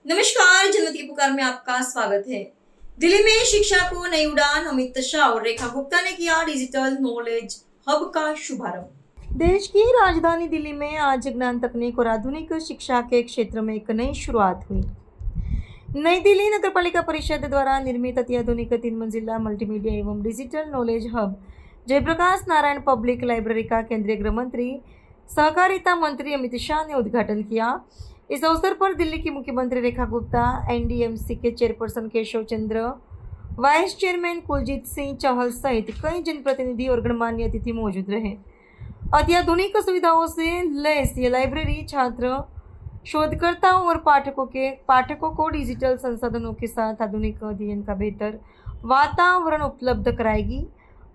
नमस्कार, जनमत की पुकार में आपका स्वागत है। दिल्ली में शिक्षा को नई उड़ान, अमित शाह और रेखा गुप्ता ने किया डिजिटल नॉलेज हब का शुभारंभ। देश की राजधानी दिल्ली में आज ज्ञान तकनीक और आधुनिक शिक्षा के क्षेत्र में एक नई शुरुआत हुई। नई दिल्ली नगर पालिका परिषद द्वारा निर्मित अत्याधुनिक 3 मंजिला मल्टीमीडिया एवं digital knowledge hub Jayaprakash Narayan public library का केंद्रीय गृह मंत्री सहकारिता मंत्री अमित शाह ने उद्घाटन किया। इस अवसर पर दिल्ली की मुख्यमंत्री रेखा गुप्ता, एनडीएमसी के चेयरपर्सन केशव चंद्र, वाइस चेयरमैन कुलजीत सिंह चहल सहित कई जनप्रतिनिधि और गणमान्य अतिथि मौजूद रहे। अत्याधुनिक सुविधाओं से लैस ये लाइब्रेरी छात्र, शोधकर्ताओं और पाठकों को डिजिटल संसाधनों के साथ आधुनिक अध्ययन का बेहतर वातावरण उपलब्ध कराएगी।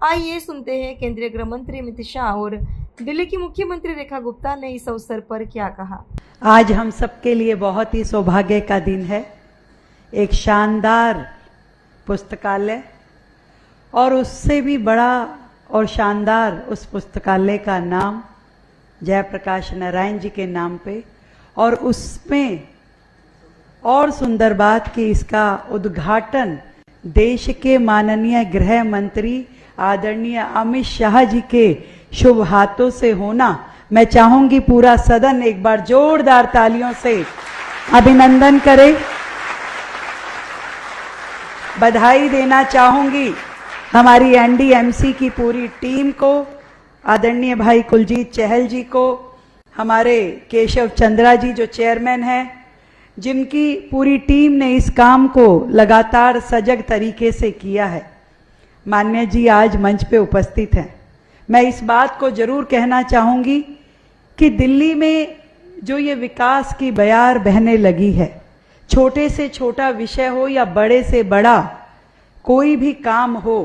आइए सुनते हैं केंद्रीय गृह मंत्री अमित शाह और दिल्ली की मुख्यमंत्री रेखा गुप्ता ने इस अवसर पर क्या कहा। आज हम सबके लिए बहुत ही सौभाग्य का दिन है। एक शानदार पुस्तकालय और उससे भी बड़ा और शानदार उस पुस्तकालय का नाम जयप्रकाश नारायण जी के नाम पे, और उसमें और सुंदर बात कि इसका उद्घाटन देश के माननीय गृह मंत्री आदरणीय अमित शाह जी के शुभ हाथों से होना, मैं चाहूंगी पूरा सदन एक बार जोरदार तालियों से अभिनंदन करे। बधाई देना चाहूंगी हमारी एनडीएमसी की पूरी टीम को, आदरणीय भाई कुलजीत चहल जी को, हमारे केशव चंद्रा जी जो चेयरमैन हैं, जिनकी पूरी टीम ने इस काम को लगातार सजग तरीके से किया है। मान्य जी आज मंच पे उपस्थित हैं। मैं इस बात को जरूर कहना चाहूंगी कि दिल्ली में जो ये विकास की बयार बहने लगी है, छोटे से छोटा विषय हो या बड़े से बड़ा कोई भी काम हो,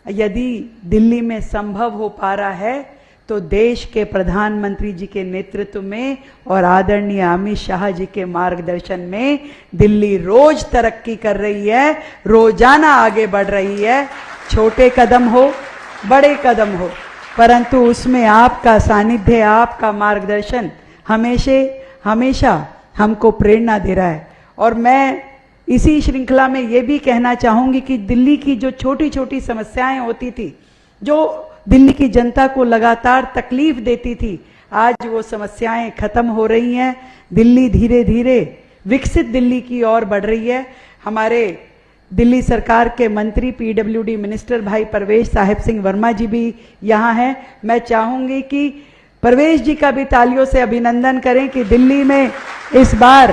यदि दिल्ली में संभव हो पा रहा है तो देश के प्रधानमंत्री जी के नेतृत्व में और आदरणीय अमित शाह जी के मार्गदर्शन में दिल्ली रोज तरक्की कर रही है, रोजाना आगे बढ़ रही है। छोटे कदम हो, बड़े कदम हो, परंतु उसमें आपका सानिध्य, आपका मार्गदर्शन हमेशा हमको प्रेरणा दे रहा है। और मैं इसी श्रृंखला में ये भी कहना चाहूंगी कि दिल्ली की जो छोटी छोटी समस्याएं होती थी, जो दिल्ली की जनता को लगातार तकलीफ देती थी, आज वो समस्याएं खत्म हो रही हैं। दिल्ली धीरे धीरे विकसित दिल्ली की ओर बढ़ रही है। हमारे दिल्ली सरकार के मंत्री पीडब्ल्यूडी मिनिस्टर भाई परवेश साहिब सिंह वर्मा जी भी यहाँ हैं। मैं चाहूंगी कि परवेश जी का भी तालियों से अभिनंदन करें कि दिल्ली में इस बार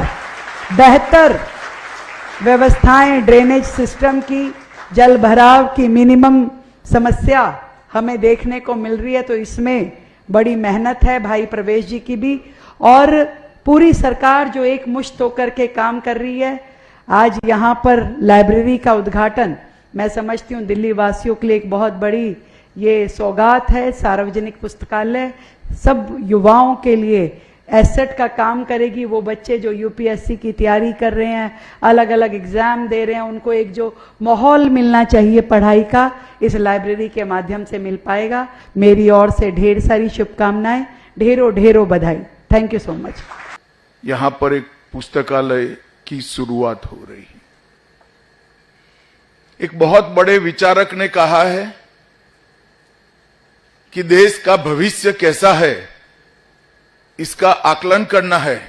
बेहतर व्यवस्थाएं, ड्रेनेज सिस्टम की, जल भराव की मिनिमम समस्या हमें देखने को मिल रही है। तो इसमें बड़ी मेहनत है भाई प्रवेश जी की भी, और पूरी सरकार जो एक मुश्त होकर के काम कर रही है। आज यहाँ पर लाइब्रेरी का उद्घाटन मैं समझती हूँ दिल्ली वासियों के लिए एक बहुत बड़ी ये सौगात है। सार्वजनिक पुस्तकालय सब युवाओं के लिए एसेट का काम करेगी। वो बच्चे जो यूपीएससी की तैयारी कर रहे हैं, अलग अलग एग्जाम दे रहे हैं, उनको एक जो माहौल मिलना चाहिए पढ़ाई का, इस लाइब्रेरी के माध्यम से मिल पाएगा। मेरी ओर से ढेर सारी शुभकामनाएं, ढेरों ढेरों बधाई। Thank you so much. यहां पर एक पुस्तकालय की शुरुआत हो रही है। एक बहुत बड़े विचारक ने कहा है कि देश का भविष्य कैसा है, इसका आकलन करना है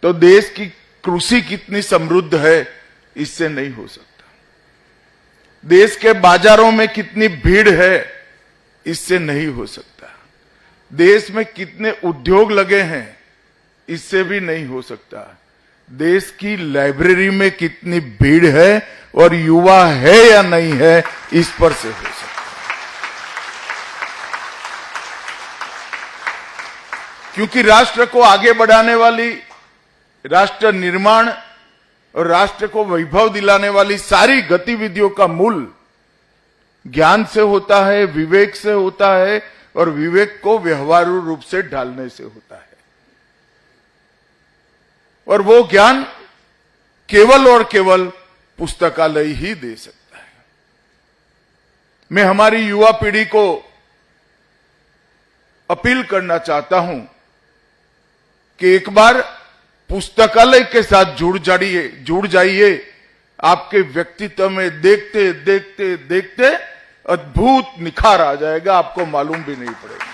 तो देश की कृषि कितनी समृद्ध है, इससे नहीं हो सकता। देश के बाजारों में कितनी भीड़ है, इससे नहीं हो सकता। देश में कितने उद्योग लगे हैं, इससे भी नहीं हो सकता। देश की लाइब्रेरी में कितनी भीड़ है और युवा है या नहीं है, इस पर से हो सकता। क्योंकि राष्ट्र को आगे बढ़ाने वाली, राष्ट्र निर्माण और राष्ट्र को वैभव दिलाने वाली सारी गतिविधियों का मूल ज्ञान से होता है, विवेक से होता है, और विवेक को व्यवहारू रूप से ढालने से होता है। और वो ज्ञान केवल और केवल पुस्तकालय ही दे सकता है। मैं हमारी युवा पीढ़ी को अपील करना चाहता हूं कि एक बार पुस्तकालय के साथ जुड़ जाइए। आपके व्यक्तित्व में देखते देखते देखते अद्भुत निखार आ जाएगा, आपको मालूम भी नहीं पड़ेगा।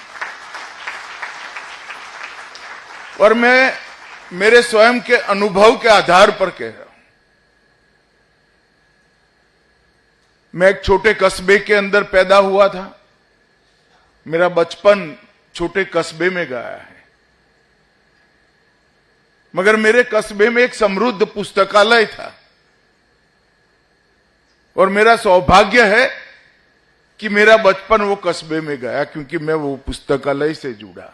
और मैं मेरे स्वयं के अनुभव के आधार पर कह रहा हूं। मैं एक छोटे कस्बे के अंदर पैदा हुआ था। मेरा बचपन छोटे कस्बे में गया है, मगर मेरे कस्बे में एक समृद्ध पुस्तकालय था। और मेरा सौभाग्य है कि मेरा बचपन वो कस्बे में गया, क्योंकि मैं वो पुस्तकालय से जुड़ा।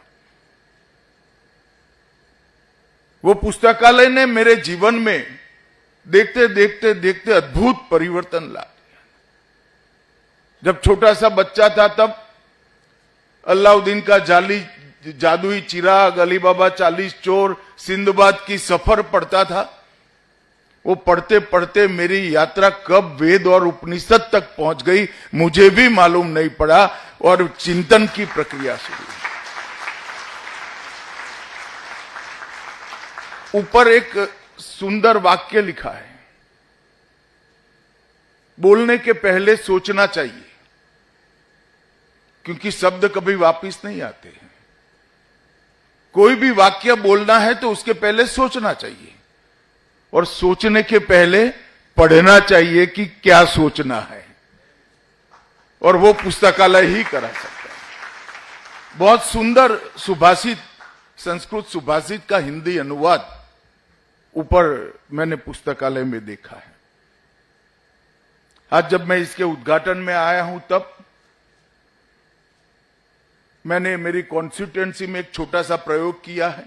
वो पुस्तकालय ने मेरे जीवन में देखते देखते देखते अद्भुत परिवर्तन ला दिया। जब छोटा सा बच्चा था तब अलाउद्दीन का जादुई चिराग, अली बाबा 40 चोर, सिंदबाद की सफर पढ़ता था। वो पढ़ते पढ़ते मेरी यात्रा कब वेद और उपनिषद तक पहुंच गई मुझे भी मालूम नहीं पड़ा, और चिंतन की प्रक्रिया शुरू हुई। ऊपर एक सुंदर वाक्य लिखा है, बोलने के पहले सोचना चाहिए, क्योंकि शब्द कभी वापस नहीं आते हैं। कोई भी वाक्य बोलना है तो उसके पहले सोचना चाहिए, और सोचने के पहले पढ़ना चाहिए कि क्या सोचना है, और वो पुस्तकालय ही करा सकता है। बहुत सुंदर सुभाषित, संस्कृत सुभाषित का हिंदी अनुवाद ऊपर मैंने पुस्तकालय में देखा है। आज जब मैं इसके उद्घाटन में आया हूं तब मैंने मेरी कॉन्स्टिट्यूएंसी में एक छोटा सा प्रयोग किया है।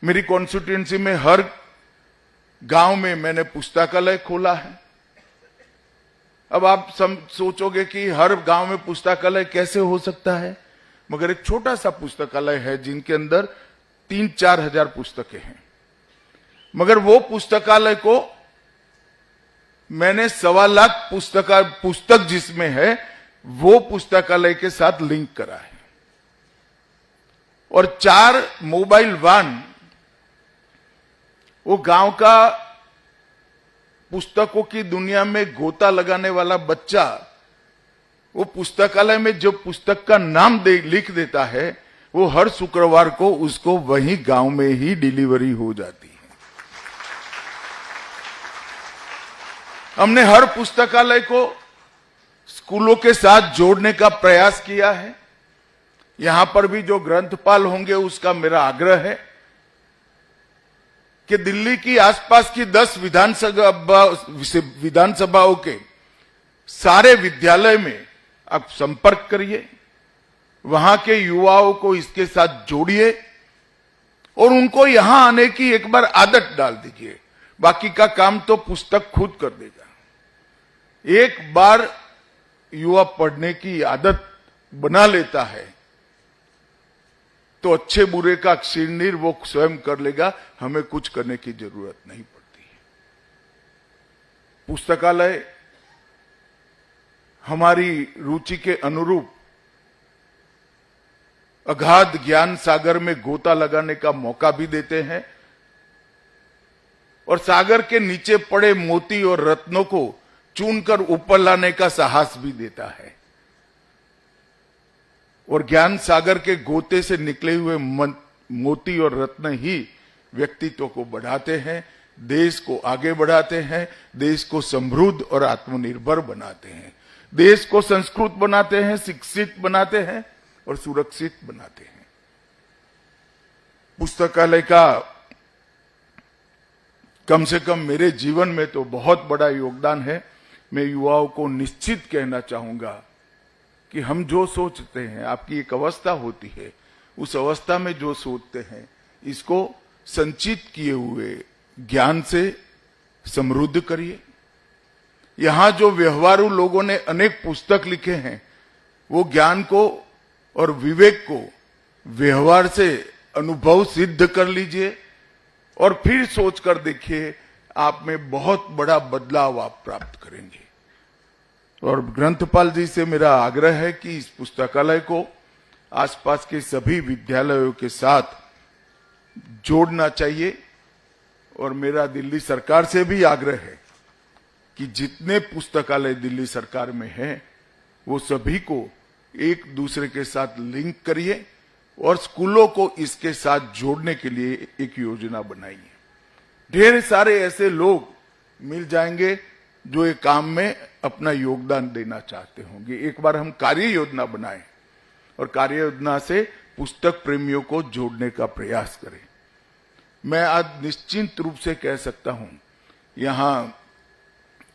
मेरी कॉन्स्टिट्यूएंसी में हर गांव में मैंने पुस्तकालय खोला है। अब आप सोचोगे कि हर गांव में पुस्तकालय कैसे हो सकता है, मगर एक छोटा सा पुस्तकालय है जिनके अंदर 3-4 हजार पुस्तकें हैं। मगर वो पुस्तकालय को मैंने 1.25 लाख पुस्तक जिसमें है वो पुस्तकालय के साथ लिंक करा है, और 4 मोबाइल वान वो गांव का पुस्तकों की दुनिया में गोता लगाने वाला बच्चा वो पुस्तकालय में जो पुस्तक का नाम लिख देता है, वो हर शुक्रवार को उसको वही गांव में ही डिलीवरी हो जाती है। हमने हर पुस्तकालय को स्कूलों के साथ जोड़ने का प्रयास किया है। यहां पर भी जो ग्रंथपाल होंगे उसका मेरा आग्रह है कि दिल्ली की आसपास की 10 विधानसभाओं के सारे विद्यालय में आप संपर्क करिए, वहां के युवाओं को इसके साथ जोड़िए और उनको यहां आने की एक बार आदत डाल दीजिए। बाकी का काम तो पुस्तक खुद कर देगा। एक बार युवा पढ़ने की आदत बना लेता है तो अच्छे बुरे का निर्णय वो स्वयं कर लेगा, हमें कुछ करने की जरूरत नहीं पड़ती है। पुस्तकालय हमारी रुचि के अनुरूप अगाध ज्ञान सागर में गोता लगाने का मौका भी देते हैं और सागर के नीचे पड़े मोती और रत्नों को चुनकर ऊपर लाने का साहस भी देता है। और ज्ञान सागर के गोते से निकले हुए मोती और रत्न ही व्यक्तित्व को बढ़ाते हैं, देश को आगे बढ़ाते हैं, देश को समृद्ध और आत्मनिर्भर बनाते हैं, देश को संस्कृत बनाते हैं, शिक्षित बनाते हैं और सुरक्षित बनाते हैं। पुस्तकालय का कम से कम मेरे जीवन में तो बहुत बड़ा योगदान है। मैं युवाओं को निश्चित कहना चाहूंगा कि हम जो सोचते हैं, आपकी एक अवस्था होती है, उस अवस्था में जो सोचते हैं इसको संचित किए हुए ज्ञान से समृद्ध करिए। यहां जो व्यवहारू लोगों ने अनेक पुस्तक लिखे हैं, वो ज्ञान को और विवेक को व्यवहार से अनुभव सिद्ध कर लीजिए और फिर सोचकर देखिए, आप में बहुत बड़ा बदलाव आप प्राप्त करेंगे। और ग्रंथपाल जी से मेरा आग्रह है कि इस पुस्तकालय को आसपास के सभी विद्यालयों के साथ जोड़ना चाहिए। और मेरा दिल्ली सरकार से भी आग्रह है कि जितने पुस्तकालय दिल्ली सरकार में हैं, वो सभी को एक दूसरे के साथ लिंक करिए और स्कूलों को इसके साथ जोड़ने के लिए एक योजना बनाइए। ढेर सारे ऐसे लोग मिल जाएंगे जो एक काम में अपना योगदान देना चाहते होंगे। एक बार हम कार्य योजना बनाएं और कार्य योजना से पुस्तक प्रेमियों को जोड़ने का प्रयास करें। मैं आज निश्चिंत रूप से कह सकता हूं, यहां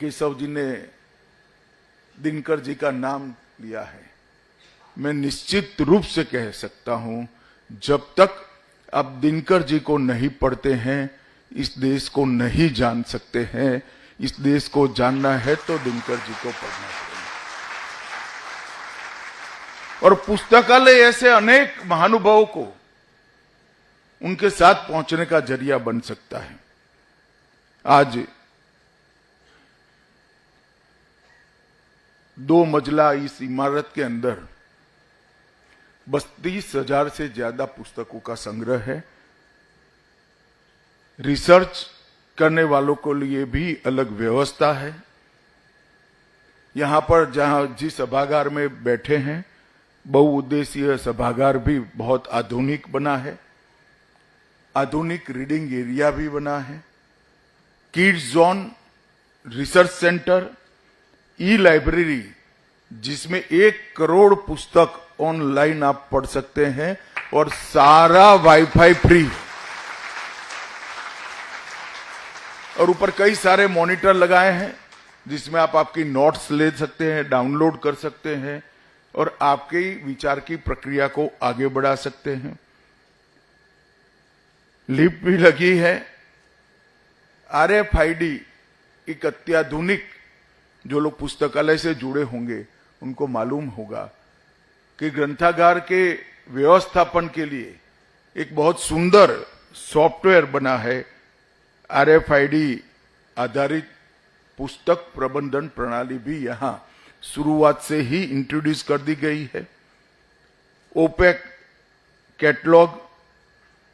केशव जी ने दिनकर जी का नाम लिया है, मैं निश्चित रूप से कह सकता हूं, जब तक आप दिनकर जी को नहीं पढ़ते हैं, इस देश को नहीं जान सकते हैं। इस देश को जानना है तो दिनकर जी को पढ़ना चाहिए। और पुस्तकालय ऐसे अनेक महानुभावों को उनके साथ पहुंचने का जरिया बन सकता है। आज 2 मंजिला इस इमारत के अंदर 32,000 से ज्यादा पुस्तकों का संग्रह है। रिसर्च करने वालों को लिए भी अलग व्यवस्था है। यहां पर जिस सभागार में बैठे हैं, बहुउद्देशीय सभागार भी बहुत आधुनिक बना है। आधुनिक रीडिंग एरिया भी बना है। किड्स जोन, रिसर्च सेंटर, ई लाइब्रेरी, जिसमें 1 करोड़ पुस्तक ऑनलाइन आप पढ़ सकते हैं और सारा वाईफाई फ्री। और ऊपर कई सारे मॉनिटर लगाए हैं जिसमें आप आपकी नोट्स ले सकते हैं, डाउनलोड कर सकते हैं और आपके विचार की प्रक्रिया को आगे बढ़ा सकते हैं। लिफ्ट भी लगी है। RFID एक अत्याधुनिक, जो लोग पुस्तकालय से जुड़े होंगे उनको मालूम होगा कि ग्रंथागार के व्यवस्थापन के लिए एक बहुत सुंदर सॉफ्टवेयर बना है। RFID आधारित पुस्तक प्रबंधन प्रणाली भी यहां शुरुआत से ही इंट्रोड्यूस कर दी गई है। OPAC catalogue,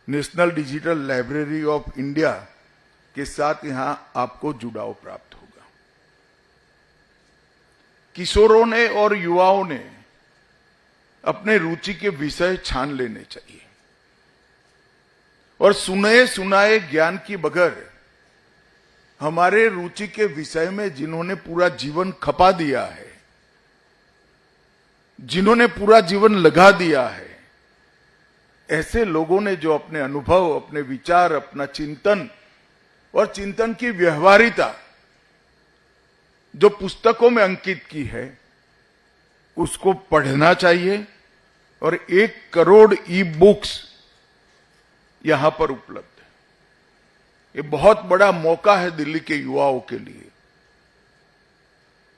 national digital library of India के साथ यहां आपको जुड़ाव प्राप्त होगा। किशोरों ने और युवाओं ने अपने रुचि के विषय छान लेने चाहिए और सुने सुनाए ज्ञान की बगैर हमारे रुचि के विषय में जिन्होंने पूरा जीवन खपा दिया है, जिन्होंने पूरा जीवन लगा दिया है, ऐसे लोगों ने जो अपने अनुभव, अपने विचार, अपना चिंतन और चिंतन की व्यवहारिता जो पुस्तकों में अंकित की है, उसको पढ़ना चाहिए। और 1 करोड़ ई बुक्स यहां पर उपलब्ध है। ये बहुत बड़ा मौका है दिल्ली के युवाओं के लिए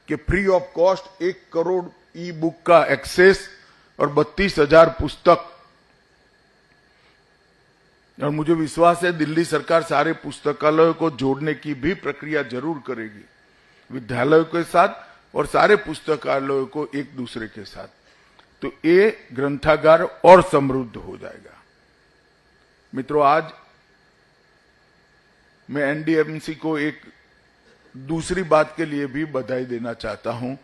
कि free of cost 1 crore E book का एक्सेस और 32,000 पुस्तक। और मुझे विश्वास है दिल्ली सरकार सारे पुस्तकालयों को जोड़ने की भी प्रक्रिया जरूर करेगी, विद्यालयों के साथ और सारे पुस्तकालयों को एक दूसरे के साथ। तो ये ग्रंथागार और समृद्ध हो जाएगा। मित्रों, आज मैं NDMC को एक दूसरी बात के लिए भी बधाई देना चाहता हूं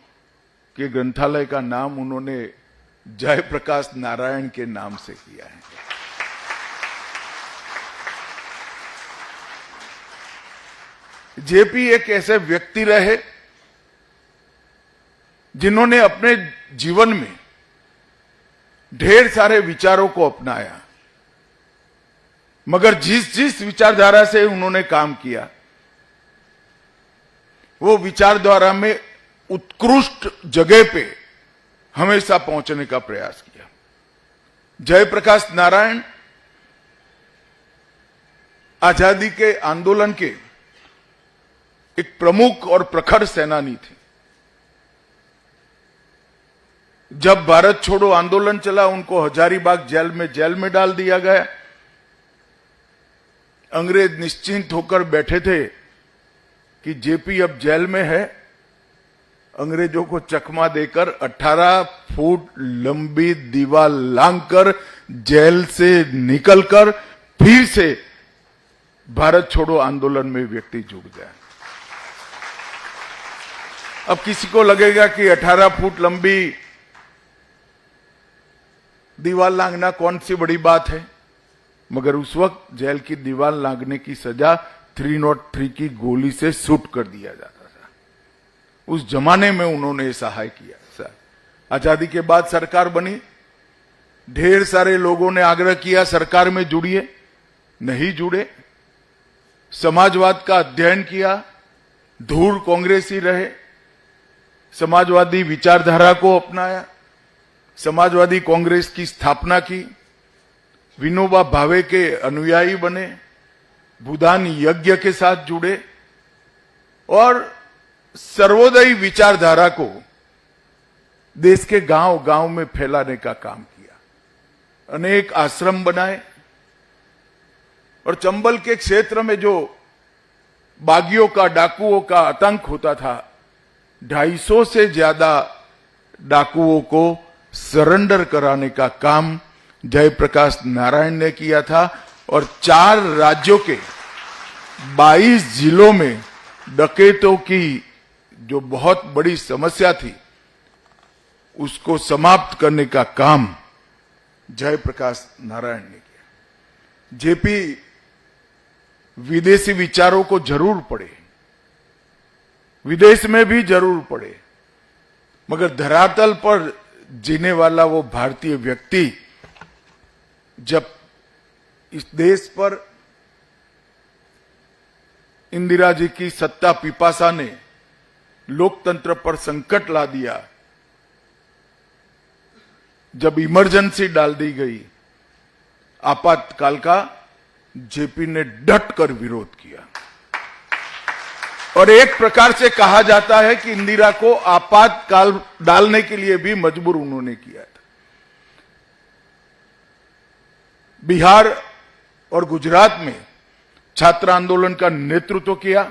कि ग्रंथालय का नाम उन्होंने जयप्रकाश नारायण के नाम से किया है। जेपी एक ऐसे व्यक्ति रहे जिन्होंने अपने जीवन में ढेर सारे विचारों को अपनाया, मगर जिस जिस विचारधारा से उन्होंने काम किया, वो विचारधारा में उत्कृष्ट जगह पे हमेशा पहुंचने का प्रयास किया। जयप्रकाश नारायण आजादी के आंदोलन के एक प्रमुख और प्रखर सेनानी थे। जब भारत छोड़ो आंदोलन चला, उनको हजारीबाग जेल में डाल दिया गया। अंग्रेज निश्चिंत होकर बैठे थे कि जेपी अब जेल में है, अंग्रेजों को चकमा देकर 18 फुट लंबी दीवार लांघकर जेल से निकलकर फिर से भारत छोड़ो आंदोलन में व्यक्ति जुड़ गया। अब किसी को लगेगा कि 18 फुट लंबी दीवार लांघना कौन सी बड़ी बात है, मगर उस वक्त जेल की दीवार लांघने की सजा 303 की गोली से शूट कर दिया जाता था। उस जमाने में उन्होंने सहाय किया। सर, आजादी के बाद सरकार बनी, ढेर सारे लोगों ने आग्रह किया सरकार में जुड़िए, नहीं जुड़े। समाजवाद का अध्ययन किया, धूर कांग्रेसी रहे, समाजवादी विचारधारा को अपनाया, समाजवादी कांग्रेस की स्थापना की, विनोबा भावे के अनुयायी बने, भूदान यज्ञ के साथ जुड़े और सर्वोदयी विचारधारा को देश के गांव गांव में फैलाने का काम किया। अनेक आश्रम बनाए और चंबल के क्षेत्र में जो बागियों का, डाकुओं का आतंक होता था, 250 से ज्यादा डाकुओं को सरेंडर कराने का काम जयप्रकाश नारायण ने किया था और 4 राज्यों के 22 जिलों में डकैतों की जो बहुत बड़ी समस्या थी उसको समाप्त करने का काम जयप्रकाश नारायण ने किया। जेपी विदेशी विचारों को जरूर पढ़े, विदेश में भी जरूर पढ़े, मगर धरातल पर जीने वाला वो भारतीय व्यक्ति जब इस देश पर इंदिरा जी की सत्ता पिपासा ने लोकतंत्र पर संकट ला दिया, जब इमरजेंसी डाल दी गई, आपातकाल का जेपी ने डट कर विरोध किया। और एक प्रकार से कहा जाता है कि इंदिरा को आपातकाल डालने के लिए भी मजबूर उन्होंने किया था। बिहार और गुजरात में छात्र आंदोलन का नेतृत्व किया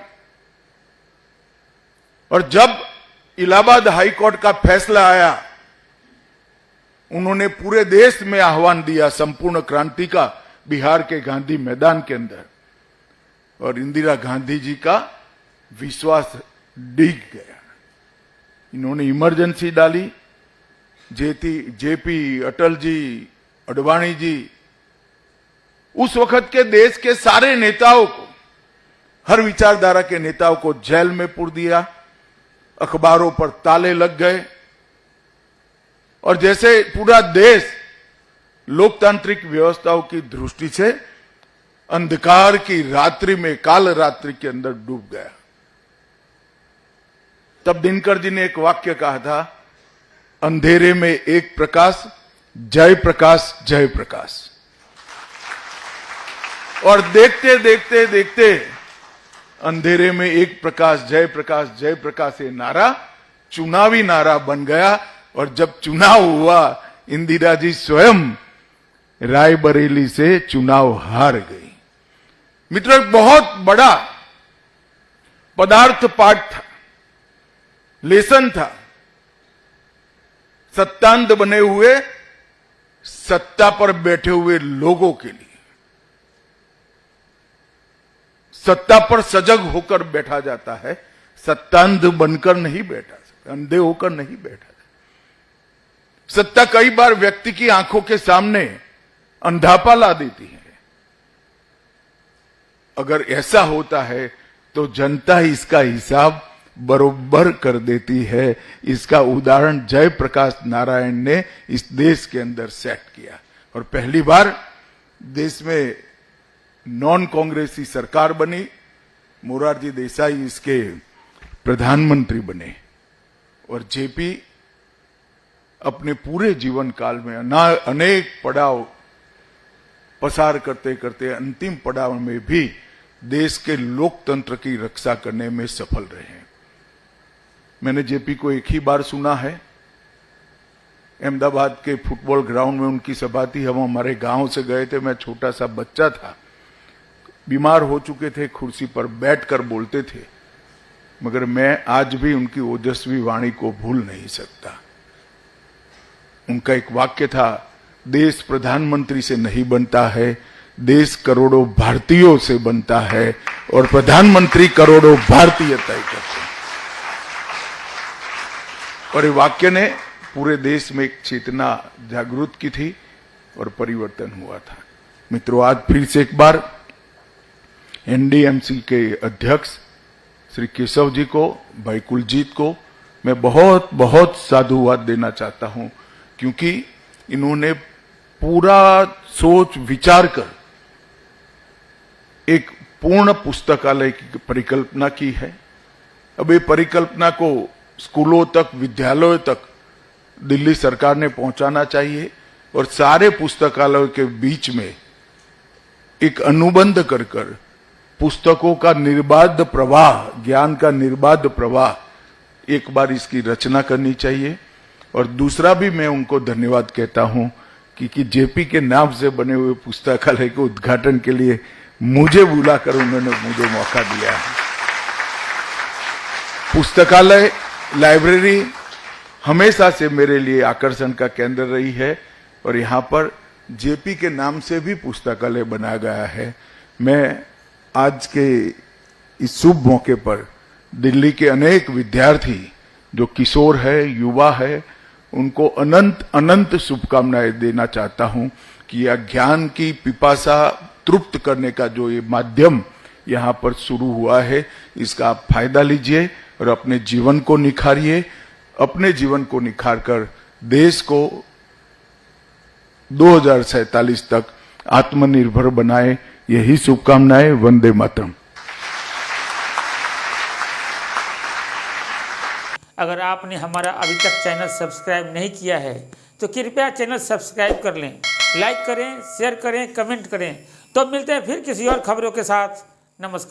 और जब इलाहाबाद हाई कोर्ट का फैसला आया, उन्होंने पूरे देश में आह्वान दिया संपूर्ण क्रांति का बिहार के गांधी मैदान के अंदर, और इंदिरा गांधी जी का विश्वास डिग गया। इन्होंने इमरजेंसी डाली, जेपी, अटल जी, अडवाणी जी, उस वक्त के देश के सारे नेताओं को, हर विचारधारा के नेताओं को जेल में पुर दिया, अखबारों पर ताले लग गए और जैसे पूरा देश लोकतांत्रिक व्यवस्थाओं की दृष्टि से अंधकार की रात्रि में, काल रात्रि के अंदर डूब गया। तब दिनकर जी ने एक वाक्य कहा था, अंधेरे में एक प्रकाश, जय प्रकाश, जय प्रकाश। और देखते देखते देखते अंधेरे में एक प्रकाश, जय प्रकाश, जय प्रकाश, ये नारा चुनावी नारा बन गया। और जब चुनाव हुआ, इंदिरा जी स्वयं रायबरेली से चुनाव हार गई। मित्रों, एक बहुत बड़ा पदार्थ पाठ था, लेसन था सत्तांध बने हुए, सत्ता पर बैठे हुए लोगों के लिए। सत्ता पर सजग होकर बैठा जाता है, सत्तांध बनकर नहीं बैठा, अंधे होकर नहीं बैठा। सत्ता कई बार व्यक्ति की आंखों के सामने अंधापा ला देती है। अगर ऐसा होता है तो जनता इसका हिसाब बरोबर कर देती है। इसका उदाहरण जयप्रकाश नारायण ने इस देश के अंदर सेट किया और पहली बार देश में नॉन कांग्रेसी सरकार बनी। मोरारजी देसाई इसके प्रधानमंत्री बने और जेपी अपने पूरे जीवन काल में अनेक पड़ाव पसार करते करते अंतिम पड़ाव में भी देश के लोकतंत्र की रक्षा करने में सफल रहे हैं। मैंने जेपी को एक ही बार सुना है, अहमदाबाद के फुटबॉल ग्राउंड में उनकी सभा थी। हम हमारे गांव से गए थे, मैं छोटा सा बच्चा था, बीमार हो चुके थे, कुर्सी पर बैठकर बोलते थे मगर मैं आज भी उनकी ओजस्वी वाणी को भूल नहीं सकता। उनका एक वाक्य था, देश प्रधानमंत्री से नहीं बनता है, देश करोड़ों भारतीयों से बनता है और प्रधानमंत्री करोड़ों भारतीय तय करते हैं। और ये वाक्य ने पूरे देश में एक चेतना जागृत की थी और परिवर्तन हुआ था। मित्रों, आज फिर से एक बार एनडीएमसी के अध्यक्ष श्री केशव जी को, भाई कुलजीत को मैं बहुत बहुत साधुवाद देना चाहता हूं, क्योंकि इन्होंने पूरा सोच विचार कर एक पूर्ण पुस्तकालय की परिकल्पना की है। अब ये परिकल्पना को स्कूलों तक, विद्यालयों तक दिल्ली सरकार ने पहुंचाना चाहिए और सारे पुस्तकालयों के बीच में एक अनुबंध कर पुस्तकों का निर्बाध प्रवाह, ज्ञान का निर्बाध प्रवाह, एक बार इसकी रचना करनी चाहिए। और दूसरा भी मैं उनको धन्यवाद कहता हूं कि जेपी के नाम से बने हुए पुस्तकालय के उद्घाटन के लिए मुझे बुलाकर उन्होंने मुझे मौका दिया है। पुस्तकालय, लाइब्रेरी हमेशा से मेरे लिए आकर्षण का केंद्र रही है और यहाँ पर जेपी के नाम से भी पुस्तकालय बनाया गया है। मैं आज के इस शुभ मौके पर दिल्ली के अनेक विद्यार्थी जो किशोर है, युवा है, उनको अनंत अनंत शुभकामनाएं देना चाहता हूं कि यह ज्ञान की पिपासा तृप्त करने का जो ये माध्यम यहाँ पर शुरू हुआ है, इसका आप फायदा लीजिए और अपने जीवन को निखारिए। अपने जीवन को निखारकर देश को 2047 तक आत्मनिर्भर बनाए, यही शुभकामनाएं। वंदे मातरम। अगर आपने हमारा अभी तक चैनल सब्सक्राइब नहीं किया है तो कृपया चैनल सब्सक्राइब कर लें, लाइक करें, शेयर करें, कमेंट करें। तो मिलते हैं फिर किसी और खबरों के साथ। नमस्कार।